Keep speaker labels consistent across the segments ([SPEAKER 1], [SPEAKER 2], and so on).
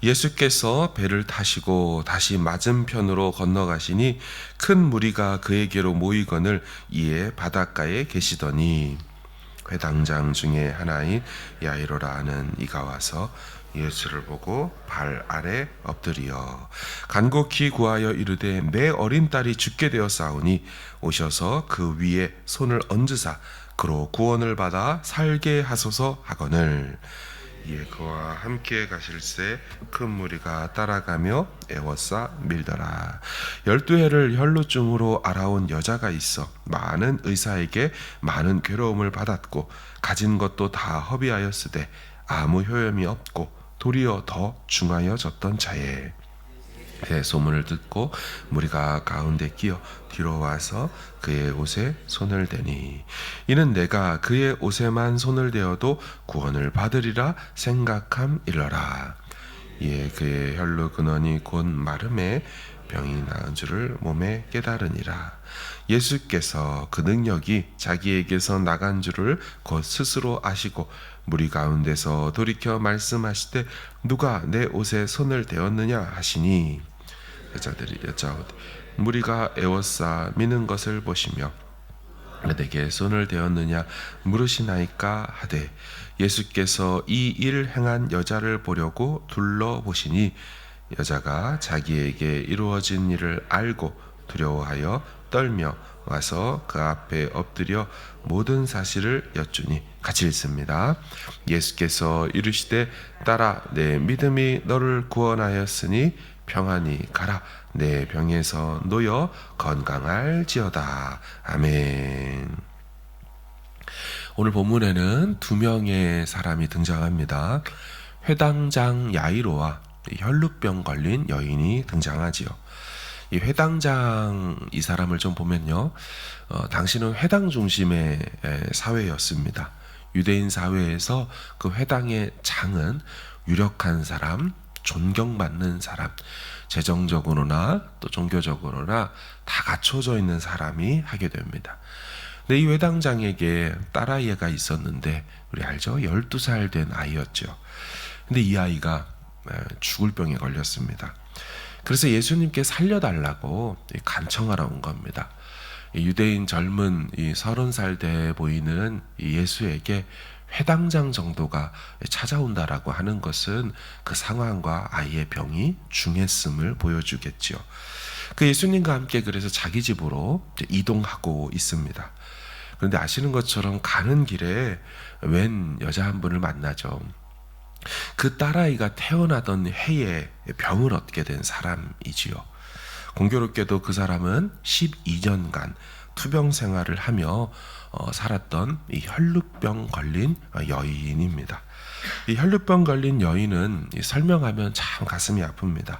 [SPEAKER 1] 예수께서 배를 타시고 다시 맞은편으로 건너가시니 큰 무리가 그에게로 모이거늘 이에 바닷가에 계시더니 회당장 중에 하나인 야이로라 하는 이가 와서 예수를 보고 발 아래 엎드리어 간곡히 구하여 이르되 내 어린 딸이 죽게 되었사오니 오셔서 그 위에 손을 얹으사 그로 구원을 받아 살게 하소서 하거늘 이에 그와 함께 가실새 큰 무리가 따라가며 애워싸 밀더라. 12해를 혈루증으로 알아온 여자가 있어 많은 의사에게 많은 괴로움을 받았고 가진 것도 다 허비하였으되 아무 효염이 없고 도리어 더 중하여졌던 자에 그 소문을 듣고 무리가 가운데 끼어 뒤로 와서 그의 옷에 손을 대니 이는 내가 그의 옷에만 손을 대어도 구원을 받으리라 생각함일러라. 이에 그의 혈루 근원이 곧 마름에 병이 나은 줄을 몸에 깨달으니라. 예수께서 그 능력이 자기에게서 나간 줄을 곧 스스로 아시고 무리 가운데서 돌이켜 말씀하시되 누가 내 옷에 손을 대었느냐 하시니 여자들이 여짜오되 무리가 애워싸 미는 것을 보시며 내게 손을 대었느냐 물으시나이까 하되 예수께서 이 일 행한 여자를 보려고 둘러보시니 여자가 자기에게 이루어진 일을 알고 두려워하여 떨며 와서 그 앞에 엎드려 모든 사실을 여쭈니 같이 읽습니다. 예수께서 이르시되 딸아 내 믿음이 너를 구원하였으니 평안히 가라 내 병에서 놓여 건강할지어다. 아멘. 오늘 본문에는 두 명의 사람이 등장합니다. 회당장 야이로와 혈루병 걸린 여인이 등장하지요. 이 회당장 이 사람을 좀 보면요, 당시는 회당 중심의 사회였습니다. 유대인 사회에서 그 회당의 장은 유력한 사람, 존경받는 사람, 재정적으로나 또 종교적으로나 다 갖춰져 있는 사람이 하게 됩니다. 근데 이 회당장에게 딸아이가 있었는데 우리 알죠? 12살 된 아이였죠. 근데 이 아이가 죽을 병에 걸렸습니다. 그래서 예수님께 살려달라고 간청하러 온 겁니다. 유대인 젊은 30살 돼 보이는 예수에게 회당장 정도가 찾아온다라고 하는 것은 그 상황과 아이의 병이 중했음을 보여주겠죠. 그 예수님과 함께 그래서 자기 집으로 이동하고 있습니다. 그런데 아시는 것처럼 가는 길에 웬 여자 한 분을 만나죠. 그 딸아이가 태어나던 해에 병을 얻게 된 사람이지요. 공교롭게도 그 사람은 12년간 투병 생활을 하며 살았던 이 혈루병 걸린 여인입니다. 이 혈루병 걸린 여인은 설명하면 참 가슴이 아픕니다.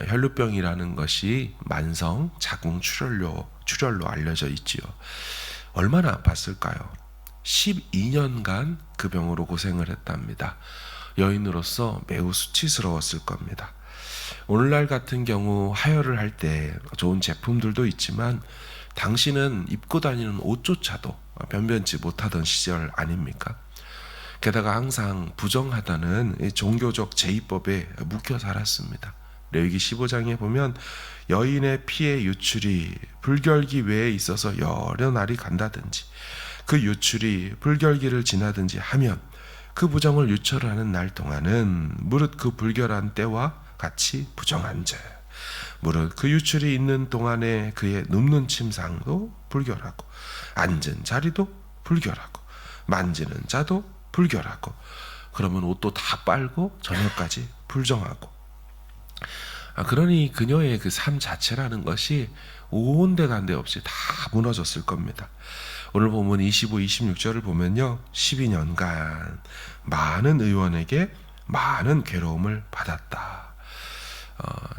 [SPEAKER 1] 혈루병이라는 것이 만성 자궁 출혈로 알려져 있지요. 얼마나 아팠을까요? 12년간 그 병으로 고생을 했답니다. 여인으로서 매우 수치스러웠을 겁니다. 오늘날 같은 경우 하혈을 할 때 좋은 제품들도 있지만 당신은 입고 다니는 옷조차도 변변치 못하던 시절 아닙니까? 게다가 항상 부정하다는 종교적 제의법에 묵혀 살았습니다. 레위기 15장에 보면 여인의 피의 유출이 불결기 외에 있어서 여러 날이 간다든지 그 유출이 불결기를 지나든지 하면 그 부정을 유출하는 날 동안은 무릇 그 불결한 때와 같이 부정한 죄, 무릇 그 유출이 있는 동안에 그의 눕는 침상도 불결하고 앉은 자리도 불결하고 만지는 자도 불결하고 그러면 옷도 다 빨고 저녁까지 불정하고 그러니 그녀의 그 삶 자체라는 것이 온데간데 없이 다 무너졌을 겁니다. 오늘 보면 25, 26절을 보면요, 12년간 많은 의원에게 많은 괴로움을 받았다.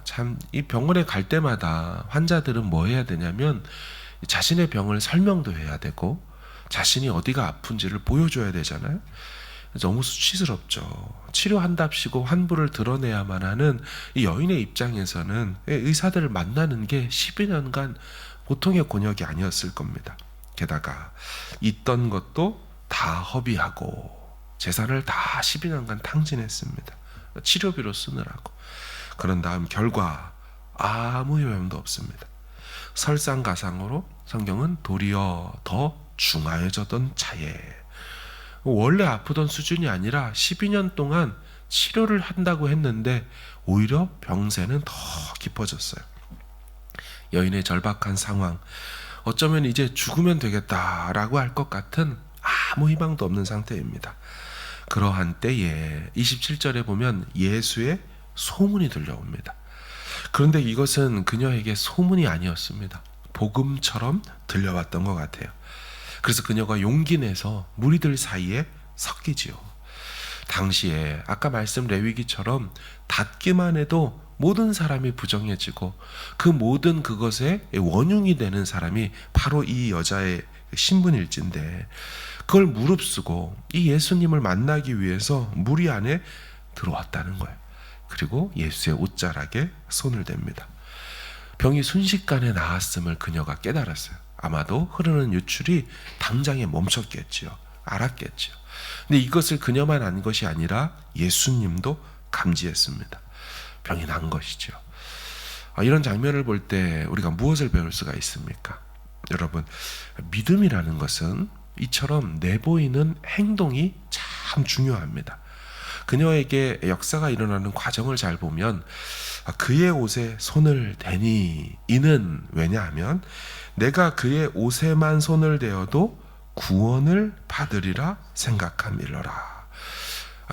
[SPEAKER 1] 참 이 병원에 갈 때마다 환자들은 뭐 해야 되냐면 자신의 병을 설명도 해야 되고 자신이 어디가 아픈지를 보여줘야 되잖아요. 너무 수치스럽죠. 치료한답시고 환부를 드러내야만 하는 이 여인의 입장에서는 의사들을 만나는 게 12년간 보통의 곤욕이 아니었을 겁니다. 게다가 있던 것도 다 허비하고 재산을 다 12년간 탕진했습니다. 치료비로 쓰느라고. 그런 다음 결과 아무 효험도 없습니다. 설상가상으로 성경은 도리어 더 중하여졌던 차에, 원래 아프던 수준이 아니라 12년 동안 치료를 한다고 했는데 오히려 병세는 더 깊어졌어요. 여인의 절박한 상황, 어쩌면 이제 죽으면 되겠다라고 할 것 같은 아무 희망도 없는 상태입니다. 그러한 때에 27절에 보면 예수의 소문이 들려옵니다. 그런데 이것은 그녀에게 소문이 아니었습니다. 복음처럼 들려왔던 것 같아요. 그래서 그녀가 용기 내서 무리들 사이에 섞이지요. 당시에 아까 말씀 레위기처럼 닿기만 해도 모든 사람이 부정해지고 그 모든 그것에 원흉이 되는 사람이 바로 이 여자의 신분일진데, 그걸 무릅쓰고 이 예수님을 만나기 위해서 무리 안에 들어왔다는 거예요. 그리고 예수의 옷자락에 손을 댑니다. 병이 순식간에 나았음을 그녀가 깨달았어요. 아마도 흐르는 유출이 당장에 멈췄겠지요. 알았겠지요. 근데 이것을 그녀만 안 것이 아니라 예수님도 감지했습니다. 병이 난 것이죠. 이런 장면을 볼 때 우리가 무엇을 배울 수가 있습니까? 여러분, 믿음이라는 것은 이처럼 내보이는 행동이 참 중요합니다. 그녀에게 역사가 일어나는 과정을 잘 보면 그의 옷에 손을 대니, 이는 왜냐하면 내가 그의 옷에만 손을 대어도 구원을 받으리라 생각함일러라.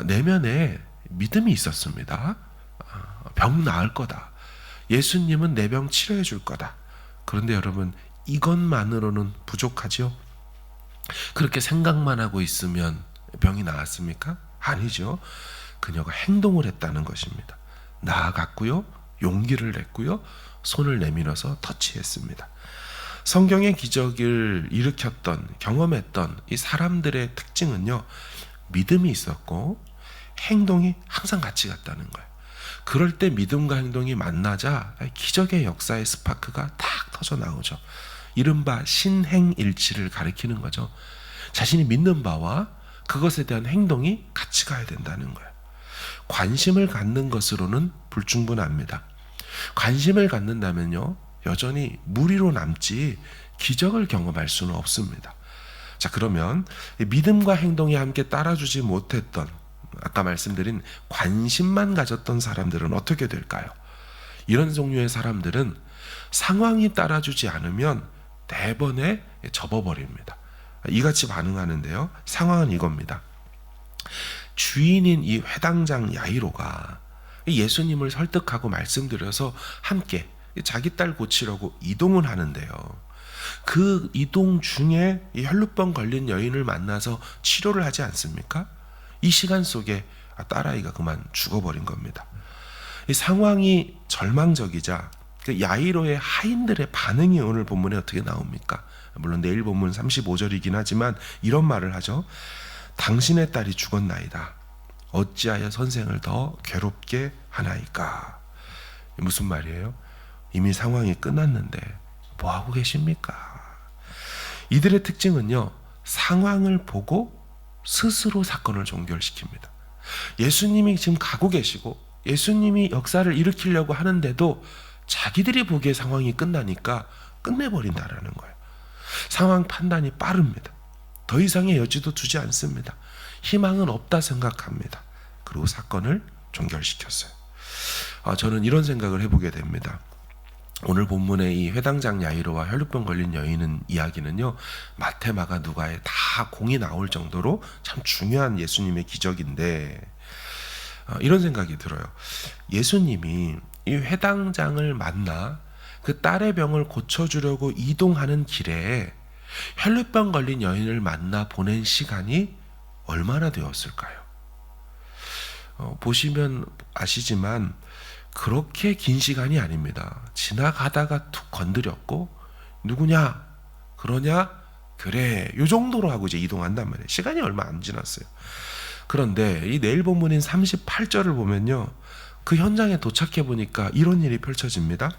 [SPEAKER 1] 내면에 믿음이 있었습니다. 병 나을 거다. 예수님은 내 병 치료해 줄 거다. 그런데 여러분, 이것만으로는 부족하죠? 그렇게 생각만 하고 있으면 병이 나았습니까? 아니죠. 그녀가 행동을 했다는 것입니다. 나아갔고요, 용기를 냈고요, 손을 내밀어서 터치했습니다. 성경의 기적을 일으켰던, 경험했던 이 사람들의 특징은요, 믿음이 있었고 행동이 항상 같이 갔다는 거예요. 그럴 때 믿음과 행동이 만나자 기적의 역사의 스파크가 탁 터져 나오죠. 이른바 신행일치를 가리키는 거죠. 자신이 믿는 바와 그것에 대한 행동이 같이 가야 된다는 거예요. 관심을 갖는 것으로는 불충분합니다. 관심을 갖는다면요, 여전히 무리로 남지 기적을 경험할 수는 없습니다. 자, 그러면 믿음과 행동이 함께 따라주지 못했던, 아까 말씀드린 관심만 가졌던 사람들은 어떻게 될까요? 이런 종류의 사람들은 상황이 따라주지 않으면 대번에 접어버립니다. 이같이 반응하는데요, 상황은 이겁니다. 주인인 이 회당장 야이로가 예수님을 설득하고 말씀드려서 함께 자기 딸 고치려고 이동을 하는데요, 그 이동 중에 이 혈루병 걸린 여인을 만나서 치료를 하지 않습니까? 이 시간 속에 딸아이가 그만 죽어버린 겁니다. 이 상황이 절망적이자 그 야이로의 하인들의 반응이 오늘 본문에 어떻게 나옵니까? 물론 내일 본문 35절이긴 하지만 이런 말을 하죠. 당신의 딸이 죽었나이다. 어찌하여 선생을 더 괴롭게 하나이까? 무슨 말이에요? 이미 상황이 끝났는데 뭐하고 계십니까? 이들의 특징은요, 상황을 보고 스스로 사건을 종결시킵니다. 예수님이 지금 가고 계시고 예수님이 역사를 일으키려고 하는데도 자기들이 보기에 상황이 끝나니까 끝내버린다라는 거예요. 상황 판단이 빠릅니다. 더 이상의 여지도 두지 않습니다. 희망은 없다 생각합니다. 그리고 사건을 종결시켰어요. 저는 이런 생각을 해보게 됩니다. 오늘 본문의 이 회당장 야이로와 혈루병 걸린 여인은 이야기는요, 마태, 마가, 누가에 다 공이 나올 정도로 참 중요한 예수님의 기적인데, 이런 생각이 들어요. 예수님이 이 회당장을 만나 그 딸의 병을 고쳐주려고 이동하는 길에 혈루병 걸린 여인을 만나 보낸 시간이 얼마나 되었을까요? 보시면 아시지만 그렇게 긴 시간이 아닙니다. 지나가다가 툭 건드렸고, 누구냐? 그러냐? 그래. 요 정도로 하고 이제 이동한단 말이에요. 시간이 얼마 안 지났어요. 그런데 이 내일 본문인 38절을 보면요, 그 현장에 도착해 보니까 이런 일이 펼쳐집니다.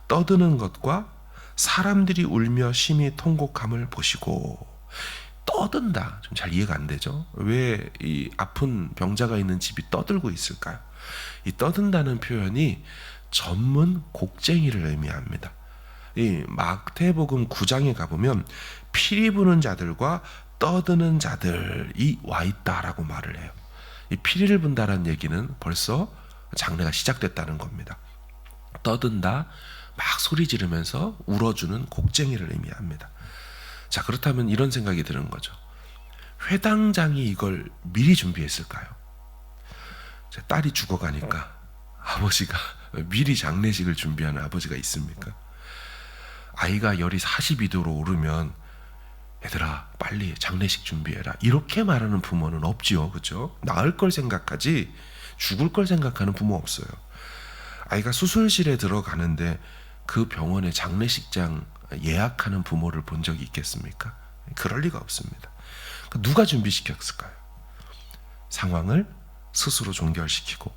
[SPEAKER 1] 떠드는 것과 사람들이 울며 심히 통곡함을 보시고. 떠든다. 좀 잘 이해가 안 되죠? 왜 이 아픈 병자가 있는 집이 떠들고 있을까요? 이 떠든다는 표현이 전문 곡쟁이를 의미합니다. 이 마태복음 9장에 가보면 피리 부는 자들과 떠드는 자들이 와 있다라고 말을 해요. 이 피리를 분다라는 얘기는 벌써 장례가 시작됐다는 겁니다. 떠든다, 막 소리 지르면서 울어주는 곡쟁이를 의미합니다. 자, 그렇다면 이런 생각이 드는 거죠. 회당장이 이걸 미리 준비했을까요? 제 딸이 죽어가니까 아버지가 미리 장례식을 준비하는 아버지가 있습니까? 아이가 열이 42도로 오르면 얘들아 빨리 장례식 준비해라 이렇게 말하는 부모는 없지요. 그렇죠? 나을 걸 생각하지 죽을 걸 생각하는 부모 없어요. 아이가 수술실에 들어가는데 그 병원에 장례식장 예약하는 부모를 본 적이 있겠습니까? 그럴 리가 없습니다. 누가 준비시켰을까요? 상황을 스스로 종결시키고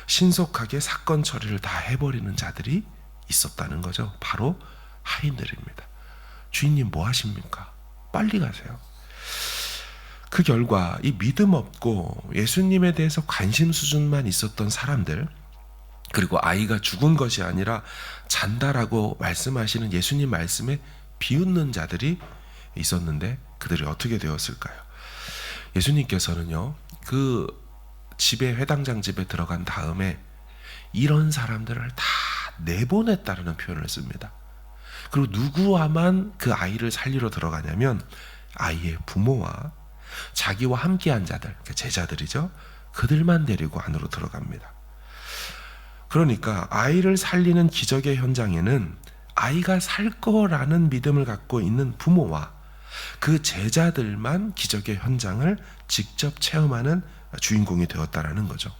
[SPEAKER 1] 신속하게 사건 처리를 다 해버리는 자들이 있었다는 거죠. 바로 하인들입니다. 주인님 뭐 하십니까? 빨리 가세요. 그 결과 이 믿음 없고 예수님에 대해서 관심 수준만 있었던 사람들, 그리고 아이가 죽은 것이 아니라 잔다라고 말씀하시는 예수님 말씀에 비웃는 자들이 있었는데 그들이 어떻게 되었을까요? 예수님께서는요, 그 집에, 회당장 집에 들어간 다음에 이런 사람들을 다 내보냈다는 표현을 씁니다. 그리고 누구와만 그 아이를 살리러 들어가냐면 아이의 부모와 자기와 함께한 자들, 제자들이죠. 그들만 데리고 안으로 들어갑니다. 그러니까 아이를 살리는 기적의 현장에는 아이가 살 거라는 믿음을 갖고 있는 부모와 그 제자들만 기적의 현장을 직접 체험하는 주인공이 되었다라는 거죠.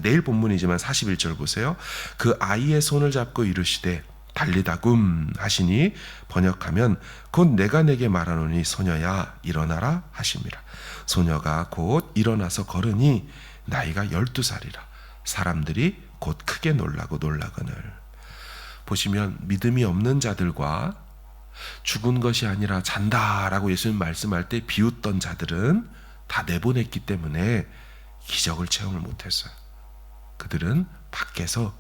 [SPEAKER 1] 내일 본문이지만 41절 보세요. 그 아이의 손을 잡고 이르시되 달리다굼 하시니 번역하면 곧 내가 내게 말하노니 소녀야 일어나라 하심이라. 소녀가 곧 일어나서 걸으니 나이가 12살이라. 사람들이 곧 크게 놀라고 놀라거늘. 보시면 믿음이 없는 자들과 죽은 것이 아니라 잔다라고 예수님 말씀할 때 비웃던 자들은 다 내보냈기 때문에 기적을 체험을 못했어요. 그들은 밖에서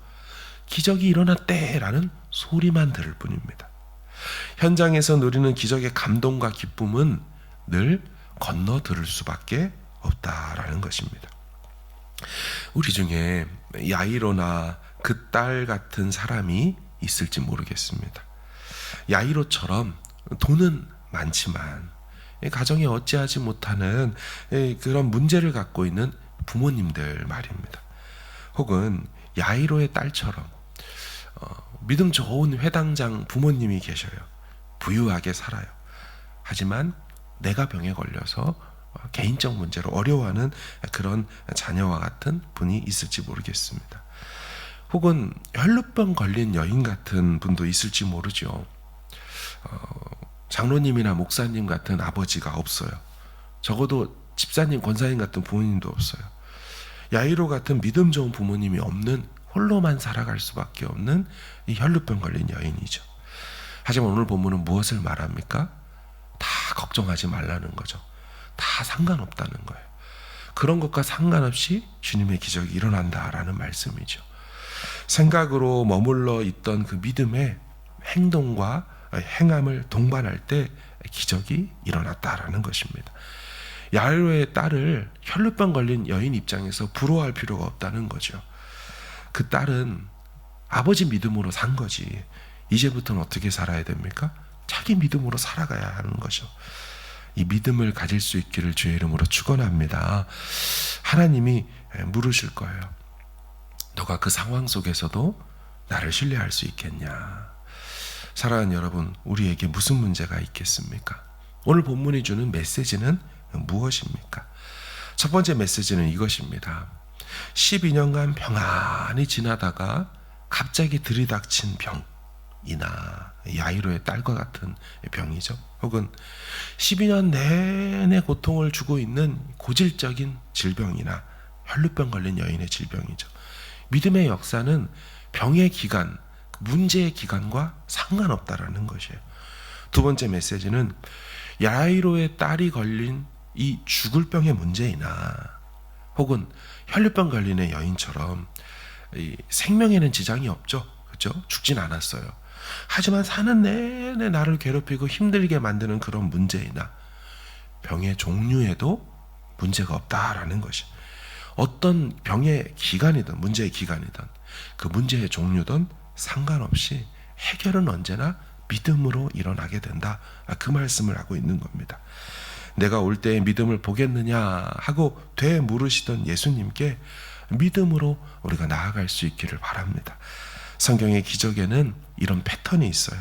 [SPEAKER 1] 기적이 일어났대라는 소리만 들을 뿐입니다. 현장에서 누리는 기적의 감동과 기쁨은 늘 건너 들을 수밖에 없다라는 것입니다. 우리 중에 야이로나 그 딸 같은 사람이 있을지 모르겠습니다. 야이로처럼 돈은 많지만 가정에 어찌하지 못하는 그런 문제를 갖고 있는 부모님들 말입니다. 혹은 야이로의 딸처럼 믿음 좋은 회당장 부모님이 계셔요. 부유하게 살아요. 하지만 내가 병에 걸려서 개인적 문제로 어려워하는 그런 자녀와 같은 분이 있을지 모르겠습니다. 혹은 혈루병 걸린 여인 같은 분도 있을지 모르죠. 장로님이나 목사님 같은 아버지가 없어요. 적어도 집사님, 권사님 같은 부모님도 없어요. 야이로 같은 믿음 좋은 부모님이 없는, 홀로만 살아갈 수밖에 없는 이 혈루병 걸린 여인이죠. 하지만 오늘 본문은 무엇을 말합니까? 다 걱정하지 말라는 거죠. 다 상관없다는 거예요. 그런 것과 상관없이 주님의 기적이 일어난다라는 말씀이죠. 생각으로 머물러 있던 그 믿음의 행동과 행함을 동반할 때 기적이 일어났다라는 것입니다. 야이로의 딸을 혈루병 걸린 여인 입장에서 부러워할 필요가 없다는 거죠. 그 딸은 아버지 믿음으로 산 거지. 이제부터는 어떻게 살아야 됩니까? 자기 믿음으로 살아가야 하는 거죠. 이 믿음을 가질 수 있기를 주의 이름으로 축원합니다. 하나님이 물으실 거예요. 너가 그 상황 속에서도 나를 신뢰할 수 있겠냐? 사랑하는 여러분, 우리에게 무슨 문제가 있겠습니까? 오늘 본문이 주는 메시지는 무엇입니까? 첫 번째 메시지는 이것입니다. 12년간 평안히 지나다가 갑자기 들이닥친 병이나 야이로의 딸과 같은 병이죠. 혹은 12년 내내 고통을 주고 있는 고질적인 질병이나 혈루병 걸린 여인의 질병이죠. 믿음의 역사는 병의 기간, 문제의 기간과 상관없다라는 것이에요. 두 번째 메시지는 야이로의 딸이 걸린 이 죽을 병의 문제이나 혹은 혈류병 걸린 여인처럼 이 생명에는 지장이 없죠. 그렇죠? 죽진 않았어요. 하지만 사는 내내 나를 괴롭히고 힘들게 만드는 그런 문제이나 병의 종류에도 문제가 없다라는 것이, 어떤 병의 기간이든 문제의 기간이든 그 문제의 종류든 상관없이 해결은 언제나 믿음으로 일어나게 된다. 그 말씀을 하고 있는 겁니다. 내가 올 때에 믿음을 보겠느냐 하고 되물으시던 예수님께 믿음으로 우리가 나아갈 수 있기를 바랍니다. 성경의 기적에는 이런 패턴이 있어요.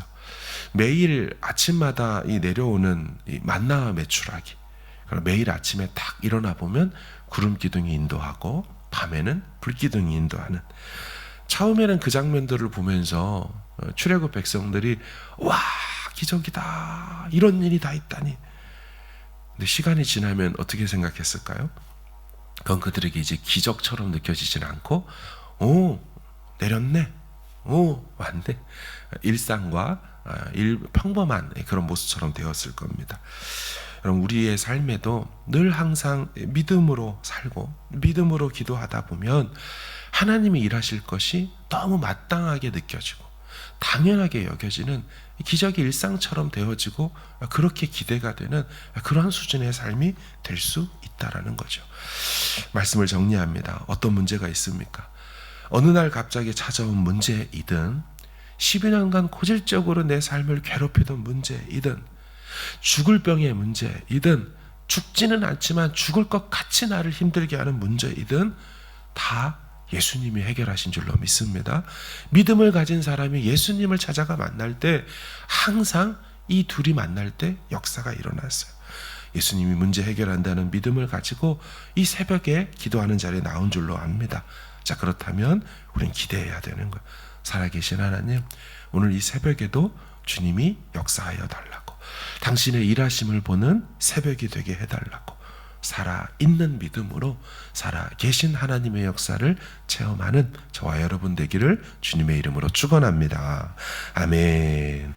[SPEAKER 1] 매일 아침마다 이 내려오는 이 만나 메추라기, 매일 아침에 딱 일어나 보면 구름 기둥이 인도하고 밤에는 불 기둥이 인도하는, 처음에는 그 장면들을 보면서 출애굽 백성들이 와 기적이다, 이런 일이 다 있다니. 근데 시간이 지나면 어떻게 생각했을까요? 그건 그들에게 이제 기적처럼 느껴지진 않고, 오 내렸네, 오 왔네, 일상과 평범한 그런 모습처럼 되었을 겁니다. 여러분, 우리의 삶에도 늘 항상 믿음으로 살고 믿음으로 기도하다 보면 하나님이 일하실 것이 너무 마땅하게 느껴지고 당연하게 여겨지는 기적이 일상처럼 되어지고, 그렇게 기대가 되는 그러한 수준의 삶이 될 수 있다라는 거죠. 말씀을 정리합니다. 어떤 문제가 있습니까? 어느 날 갑자기 찾아온 문제이든, 12년간 고질적으로 내 삶을 괴롭히던 문제이든, 죽을 병의 문제이든, 죽지는 않지만 죽을 것 같이 나를 힘들게 하는 문제이든 다 예수님이 해결하신 줄로 믿습니다. 믿음을 가진 사람이 예수님을 찾아가 만날 때 항상 이 둘이 만날 때 역사가 일어났어요. 예수님이 문제 해결한다는 믿음을 가지고 이 새벽에 기도하는 자리에 나온 줄로 압니다. 자, 그렇다면 우리는 기대해야 되는 거예요. 살아계신 하나님, 오늘 이 새벽에도 주님이 역사하여 달라고, 당신의 일하심을 보는 새벽이 되게 해달라고, 살아있는 믿음으로 살아계신 하나님의 역사를 체험하는 저와 여러분 되기를 주님의 이름으로 축원합니다. 아멘.